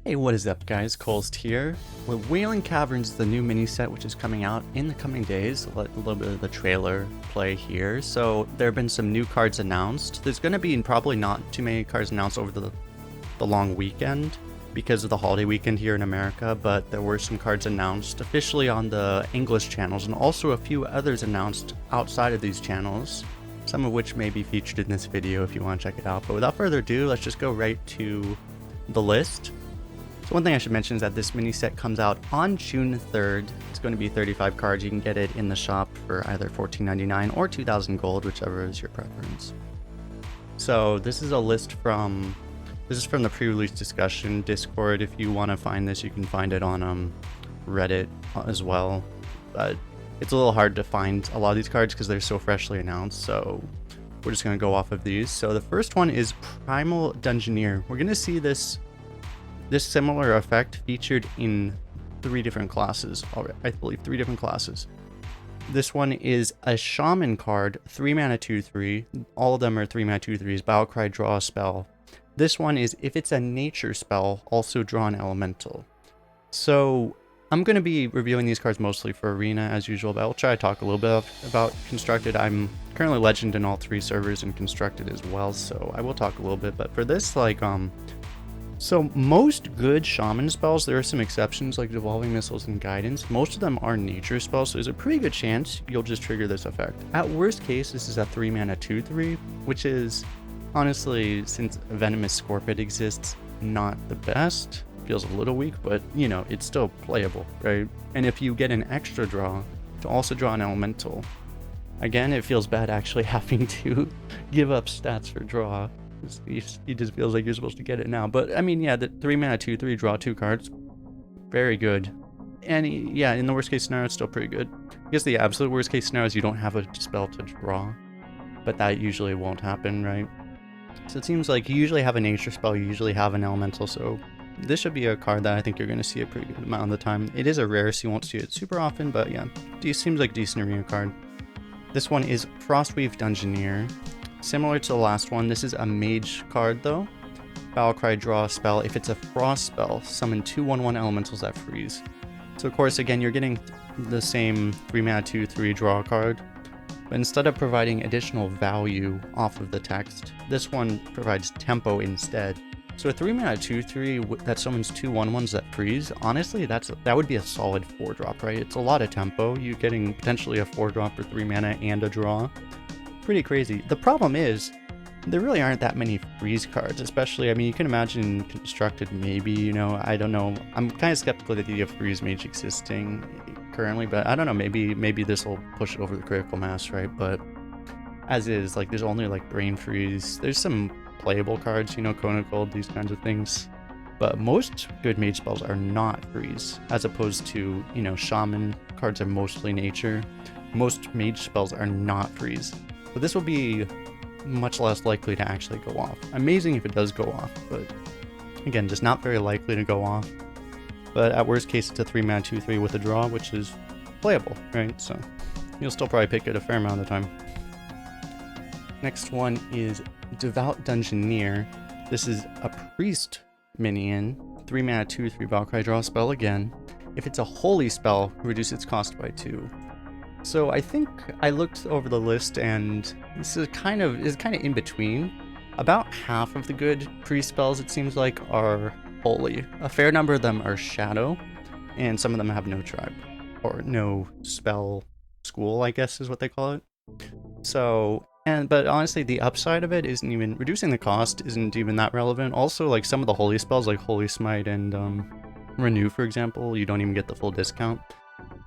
Hey, what is up guys, kolst here. Well, Wailing Caverns is the new mini set which is coming out in the coming days. Let a little bit of the trailer play here. So there have been some new cards announced. There's going to be probably not too many cards announced over the long weekend because of the holiday weekend here in America, but there were some cards announced officially on the English channels and also a few others announced outside of these channels, some of which may be featured in this video if you want to check it out. But without further ado, let's just go right to the list. So one thing I should mention is that this mini set comes out on June 3rd. It's going to be 35 cards. You can get it in the shop for either $14.99 or 2,000 gold, whichever is your preference. So this is a list from the pre-release discussion Discord. If you want to find this, you can find it on Reddit as well. But it's a little hard to find a lot of these cards because they're so freshly announced. So we're just going to go off of these. So the first one is Primal Dungeoneer. We're going to see this similar effect featured in 3 different classes already. I believe 3 different classes. This one is a Shaman card, 3 mana 2/3. All of them are 3 mana 2/3s. Battlecry, draw a spell. This one is if it's a nature spell, also draw an elemental. So I'm going to be reviewing these cards mostly for Arena as usual, but I'll try to talk a little bit about Constructed. I'm currently Legend in all 3 servers and Constructed as well, so I will talk a little bit. But for this, so most good Shaman spells, there are some exceptions like Devolving Missiles and Guidance. Most of them are nature spells, so there's a pretty good chance you'll just trigger this effect. At worst case, this is a 3 mana 2/3, which is honestly, since Venomous Scorpion exists, not the best. Feels a little weak, but you know, it's still playable, right? And if you get an extra draw to also draw an elemental, again, it feels bad actually having to give up stats for draw. He just feels like you're supposed to get it now. But I mean, yeah, the 3 mana 2/3, draw 2 cards, very good. And yeah, in the worst case scenario, it's still pretty good. I guess the absolute worst case scenario is you don't have a spell to draw, but that usually won't happen, right? So it seems like you usually have a nature spell, you usually have an elemental, so this should be a card that I think you're going to see a pretty good amount of the time. It is a rare, so you won't see it super often, but yeah, it seems like a decent arena card. This one is Frostweave Dungeoneer. Similar to the last one, this is a mage card though. Battlecry, draw a spell. If it's a frost spell, summon 2 1/1 elementals that freeze. So of course, again, you're getting the same 3 mana 2/3 draw card, but instead of providing additional value off of the text, this one provides tempo instead. So a 3 mana 2/3 that summons 2 1/1s that freeze, honestly, that would be a solid 4-drop, right? It's a lot of tempo. You're getting potentially a 4-drop for 3 mana and a draw. Pretty crazy. The problem is, there really aren't that many freeze cards, especially, I mean, you can imagine Constructed maybe, you know, I don't know. I'm kind of skeptical of the idea of Freeze Mage existing currently, but I don't know, maybe this will push it over the critical mass, right? But as is, like, there's only like Brain Freeze. There's some playable cards, you know, Conical, these kinds of things. But most good mage spells are not freeze, as opposed to, you know, Shaman cards are mostly nature. Most mage spells are not freeze. So this will be much less likely to actually go off. Amazing if it does go off, but again, just not very likely to go off. But at worst case, it's a 3 mana 2/3 with a draw, which is playable, right? So you'll still probably pick it a fair amount of the time. Next one is Devout Dungeoneer. This is a priest minion, 3 mana 2/3 Battlecry, draw a spell again. If it's a holy spell, reduce its cost by 2. So I think I looked over the list, and this is kind of in between. About half of the good priest spells, it seems like, are holy. A fair number of them are shadow, and some of them have no tribe or no spell school, I guess is what they call it. So, but honestly, the upside of it isn't even reducing the cost isn't even that relevant. Also, like some of the holy spells, like Holy Smite and Renew, for example, you don't even get the full discount.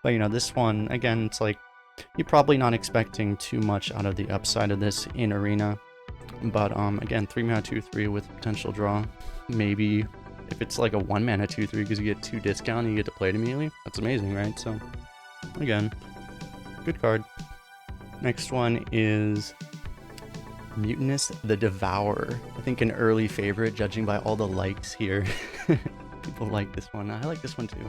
But you know, this one, again, it's like, you're probably not expecting too much out of the upside of this in Arena. But again, 3 mana 2/3 with potential draw. Maybe if it's like a 1 mana 2/3 because you get 2 discount and you get to play it immediately, that's amazing, right? So again, good card. Next one is Mutinous the Devourer. I think an early favorite, judging by all the likes here. People like this one. I like this one too.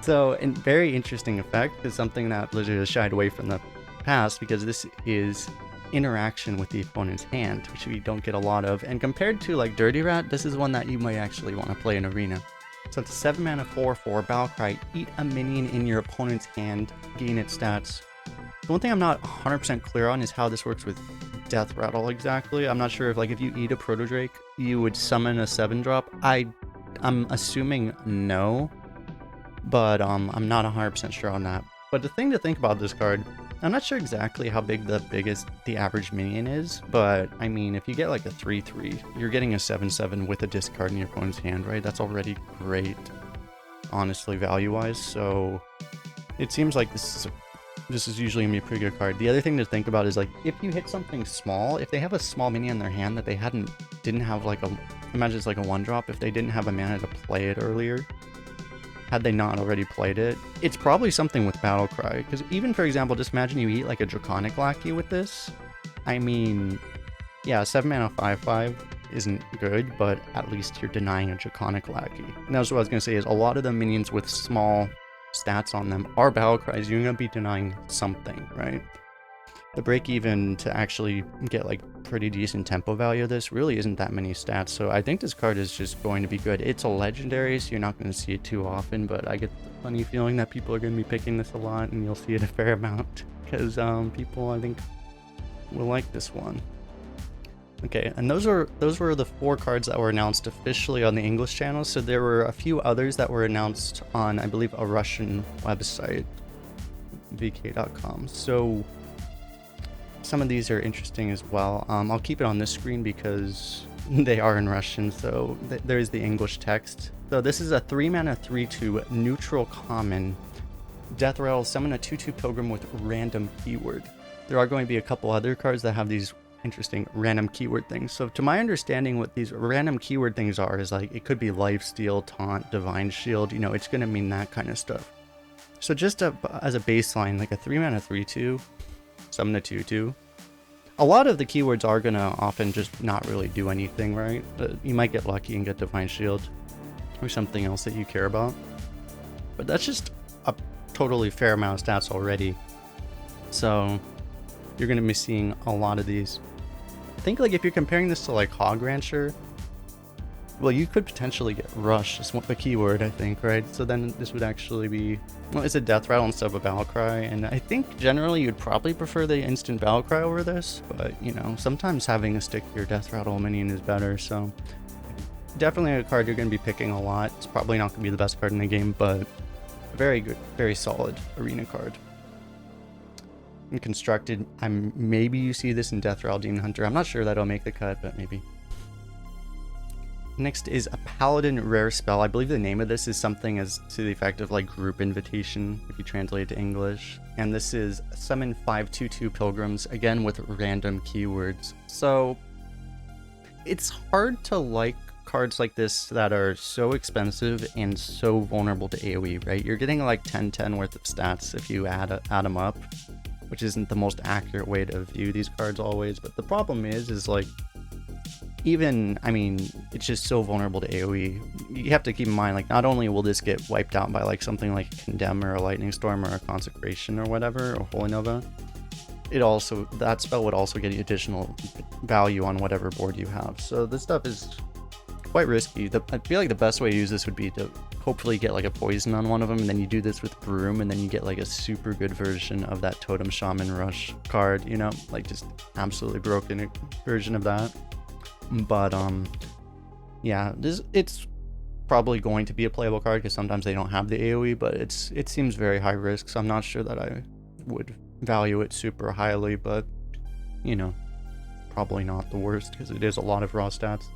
So, a very interesting effect is something that Blizzard has shied away from the past, because this is interaction with the opponent's hand, which we don't get a lot of. And compared to like Dirty Rat, this is one that you might actually want to play in Arena. So it's a 7 mana 4/4 Battlecry. Eat a minion in your opponent's hand, gain its stats. The one thing I'm not 100% clear on is how this works with Death Rattle exactly. I'm not sure if you eat a Proto Drake, you would summon a 7-drop. I'm assuming no, but I'm not 100% sure on that. But the thing to think about this card, I'm not sure exactly how big the average minion is, but I mean, if you get like a 3/3, you're getting a 7/7 with a discard in your opponent's hand, right? That's already great, honestly, value-wise. So it seems like this is usually gonna be a pretty good card. The other thing to think about is, like, if you hit something small, if they have a small minion in their hand that they didn't have like imagine it's like a 1-drop, if they didn't have a mana to play it earlier, had they not already played it, it's probably something with Battlecry. Because even, for example, just imagine you eat like a Draconic Lackey with this. I mean, yeah, 7 mana 5/5 isn't good, but at least you're denying a Draconic Lackey. And that's what I was going to say, is a lot of the minions with small stats on them are Battlecries. You're going to be denying something, right? The break even to actually get like pretty decent tempo value of this really isn't that many stats, so I think this card is just going to be good. It's a legendary, so you're not going to see it too often, but I get the funny feeling that people are going to be picking this a lot, and you'll see it a fair amount, because people, I think, will like this one. Okay, and those were the 4 cards that were announced officially on the English channel, so there were a few others that were announced on, I believe, a Russian website, vk.com. So some of these are interesting as well. I'll keep it on this screen because they are in Russian, so there's the English text. So this is a 3 mana 3/2 neutral common. Death Rattle, summon a 2/2 Pilgrim with random keyword. There are going to be a couple other cards that have these interesting random keyword things. So to my understanding, what these random keyword things are is, like, it could be Lifesteal, Taunt, Divine Shield, it's going to mean that kind of stuff. So just as a baseline, like a 3 mana 3/2, summon a 2/2. A lot of the keywords are going to often just not really do anything, right? You might get lucky and get Divine Shield or something else that you care about. But that's just a totally fair amount of stats already. So you're going to be seeing a lot of these. I think, like, if you're comparing this to like Hog Rancher, well, you could potentially get Rush, just a keyword, I think, right? So then this would actually be, well, it's a Death Rattle instead of a Battlecry, and I think generally you'd probably prefer the instant Battlecry over this, but, sometimes having a stick to your Death Rattle minion is better, so definitely a card you're going to be picking a lot. It's probably not going to be the best card in the game, but very good, very solid arena card. And constructed, maybe you see this in Death Rattle Demon Hunter. I'm not sure that'll make the cut, but maybe. Next is a Paladin rare spell. I believe the name of this is something as to the effect of like Group Invitation, if you translate it to English. And this is summon 5 2/2 Pilgrims, again with random keywords. So it's hard to like cards like this that are so expensive and so vulnerable to AoE, right? You're getting like 10/10 worth of stats if you add them up, which isn't the most accurate way to view these cards always. But the problem is like, it's just so vulnerable to AoE. You have to keep in mind, like, not only will this get wiped out by like something like a Condemn or a Lightning Storm or a Consecration or whatever, or Holy Nova, that spell would also get you additional value on whatever board you have. So this stuff is quite risky. I feel like the best way to use this would be to hopefully get like a poison on one of them, and then you do this with Broom, and then you get like a super good version of that Totem Shaman Rush card, like just absolutely broken version of that. But yeah, it's probably going to be a playable card because sometimes they don't have the AoE, but it seems very high risk, so I'm not sure that I would value it super highly, but probably not the worst because it is a lot of raw stats.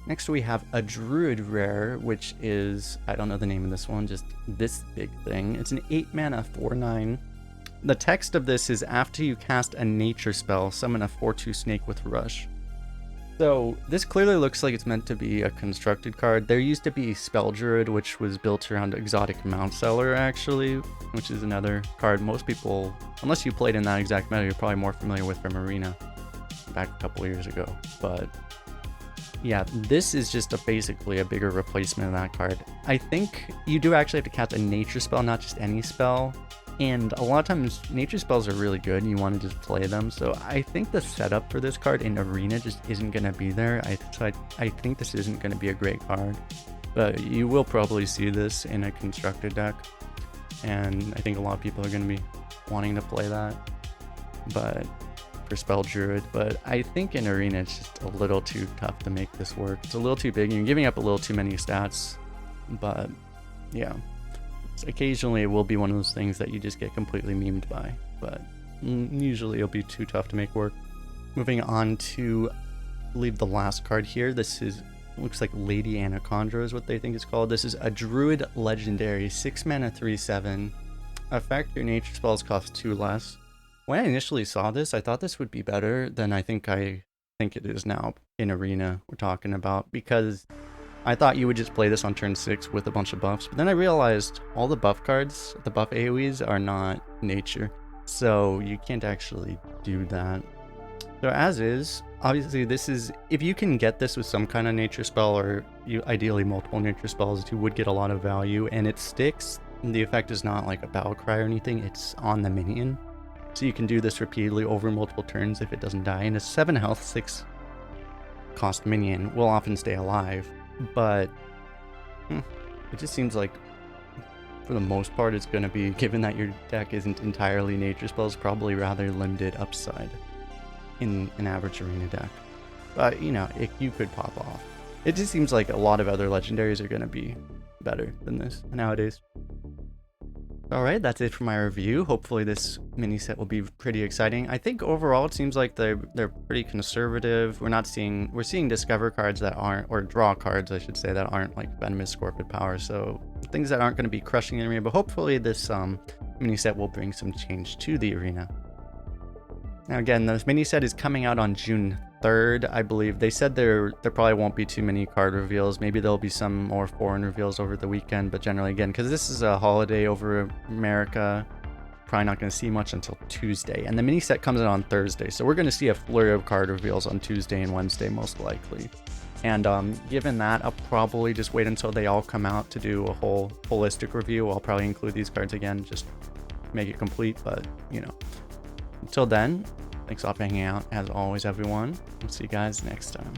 Next we have a Druid rare, which is, I don't know the name of this one, just this big thing. It's an 8 mana 4/9. The text of this is, after you cast a nature spell, summon a 4/2 snake with Rush. So this clearly looks like it's meant to be a constructed card. There used to be Spell Druid, which was built around Exotic Mount Seller, actually, which is another card most people, unless you played in that exact meta, you're probably more familiar with from Arena back a couple years ago. But yeah, this is just basically a bigger replacement of that card. I think you do actually have to cast a nature spell, not just any spell. And a lot of times, nature spells are really good and you want to just play them. So I think the setup for this card in Arena just isn't going to be there. I think this isn't going to be a great card. But you will probably see this in a constructed deck, and I think a lot of people are going to be wanting to play that. But for Spell Druid, but I think in Arena it's just a little too tough to make this work. It's a little too big, and you're giving up a little too many stats. But yeah, so occasionally it will be one of those things that you just get completely memed by, but usually it'll be too tough to make work. Moving on to, I believe, the last card here. This is, looks like Lady Anaconda is what they think it's called. This is a Druid Legendary, 6 mana, 3/7. Effect, your nature spells cost 2 less. When I initially saw this, I thought this would be better than I think it is now in Arena we're talking about, because I thought you would just play this on turn 6 with a bunch of buffs, but then I realized all the buff cards, the buff AoEs, are not nature, so you can't actually do that. So as is, obviously this is, if you can get this with some kind of nature spell, or you ideally multiple nature spells, you would get a lot of value, and it sticks. The effect is not like a battle cry or anything, it's on the minion. So you can do this repeatedly over multiple turns if it doesn't die, and a 7 health, 6 cost minion will often stay alive. But it just seems like, for the most part, it's going to be, given that your deck isn't entirely nature spells, probably rather limited upside in an average Arena deck. But, you know, you could pop off. It just seems like a lot of other legendaries are going to be better than this nowadays. Alright, that's it for my review. Hopefully this mini set will be pretty exciting. I think overall it seems like they're pretty conservative. We're seeing discover cards that aren't, or draw cards I should say, that aren't like Venomous Scorpid Power, so things that aren't going to be crushing the arena, but hopefully this mini set will bring some change to the arena. Now again, this mini set is coming out on June 3rd, I believe. They said there probably won't be too many card reveals. Maybe there'll be some more foreign reveals over the weekend, but generally, again, because this is a holiday over America, probably not going to see much until Tuesday. And the mini set comes out on Thursday, so we're going to see a flurry of card reveals on Tuesday and Wednesday, most likely. And given that, I'll probably just wait until they all come out to do a whole holistic review. I'll probably include these cards again, just make it complete, but, you know. Until then, thanks all for hanging out. As always, everyone. We'll see you guys next time.